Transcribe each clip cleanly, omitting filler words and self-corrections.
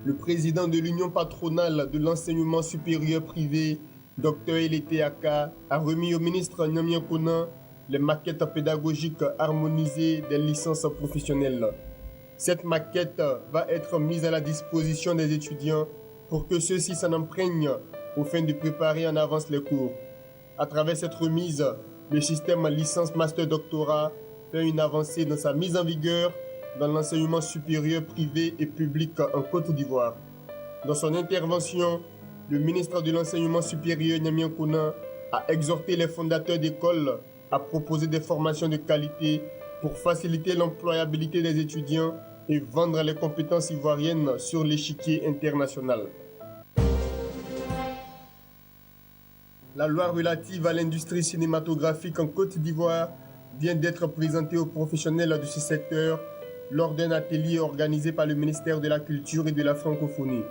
Le président de l'Union patronale de l'enseignement supérieur privé, Dr Elete Aka, a remis au ministre Nyamia Kona les maquettes pédagogiques harmonisées des licences professionnelles. Cette maquette va être mise à la disposition des étudiants pour que ceux-ci s'en imprègnent au fin de préparer en avance les cours. À travers cette remise, le système licence master doctorat fait une avancée dans sa mise en vigueur dans l'enseignement supérieur privé et public en Côte d'Ivoire. Dans son intervention, le ministre de l'enseignement supérieur Nyamia Kona a exhorté les fondateurs d'écoles à proposer des formations de qualité pour faciliter l'employabilité des étudiants et vendre les compétences ivoiriennes sur l'échiquier international. La loi relative à l'industrie cinématographique en Côte d'Ivoire vient d'être présentée aux professionnels de ce secteur lors d'un atelier organisé par le ministère de la Culture et de la Francophonie.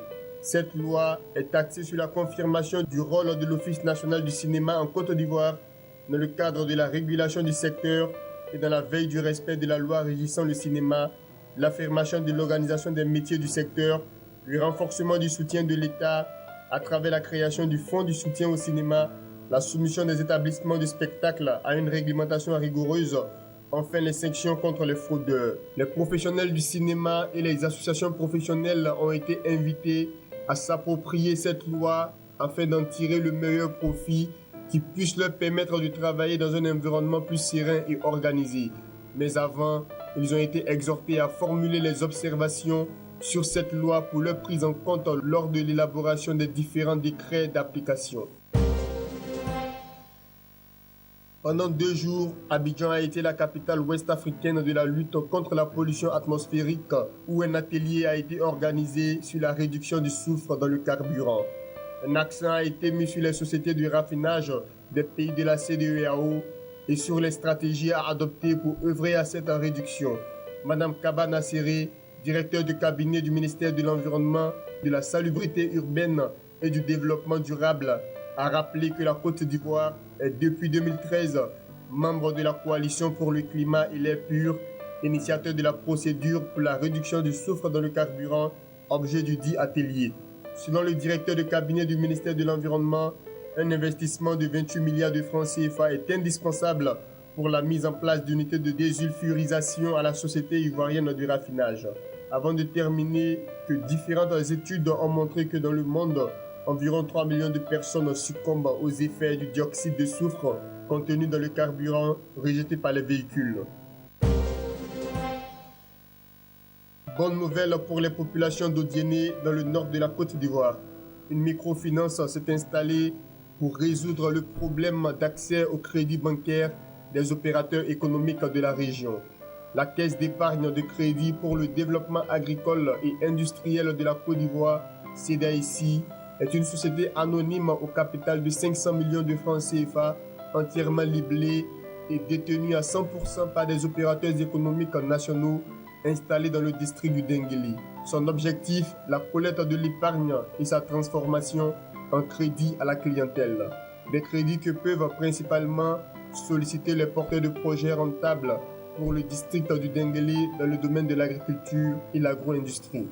Cette loi est axée sur la confirmation du rôle de l'Office national du cinéma en Côte d'Ivoire dans le cadre de la régulation du secteur et dans la veille du respect de la loi régissant le cinéma, l'affirmation de l'organisation des métiers du secteur, le renforcement du soutien de l'État à travers la création du Fonds du soutien au cinéma, la soumission des établissements de spectacle à une réglementation rigoureuse, enfin les sanctions contre les fraudeurs. Les professionnels du cinéma et les associations professionnelles ont été invités à s'approprier cette loi afin d'en tirer le meilleur profit qui puisse leur permettre de travailler dans un environnement plus serein et organisé. Mais avant, ils ont été exhortés à formuler les observations sur cette loi pour leur prise en compte lors de l'élaboration des différents décrets d'application. Pendant 2 jours, Abidjan a été la capitale ouest-africaine de la lutte contre la pollution atmosphérique, où un atelier a été organisé sur la réduction du soufre dans le carburant. Un accent a été mis sur les sociétés de raffinage des pays de la CEDEAO et sur les stratégies à adopter pour œuvrer à cette réduction. Madame Kaba Nasséré, directeur de cabinet du ministère de l'Environnement, de la Salubrité urbaine et du Développement durable, a rappelé que la Côte d'Ivoire est depuis 2013 membre de la Coalition pour le climat et l'air pur, initiateur de la procédure pour la réduction du soufre dans le carburant, objet du dit atelier. Selon le directeur de cabinet du ministère de l'Environnement, un investissement de 28 milliards de francs CFA est indispensable pour la mise en place d'unités de désulfurisation à la Société ivoirienne du raffinage. Avant de terminer, que différentes études ont montré que dans le monde, environ 3 millions de personnes succombent aux effets du dioxyde de soufre contenu dans le carburant rejeté par les véhicules. Bonne nouvelle pour les populations d'Odiéné dans le nord de la Côte d'Ivoire. Une microfinance s'est installée pour résoudre le problème d'accès au crédit bancaire des opérateurs économiques de la région. La Caisse d'épargne de crédit pour le développement agricole et industriel de la Côte d'Ivoire, CEDAICI, est une société anonyme au capital de 500 millions de francs CFA, entièrement libellée et détenue à 100% par des opérateurs économiques nationaux installés dans le district du Dengueli. Son objectif, la collecte de l'épargne et sa transformation en crédit à la clientèle. Des crédits que peuvent principalement solliciter les porteurs de projets rentables pour le district du Dengueli dans le domaine de l'agriculture et l'agro-industrie.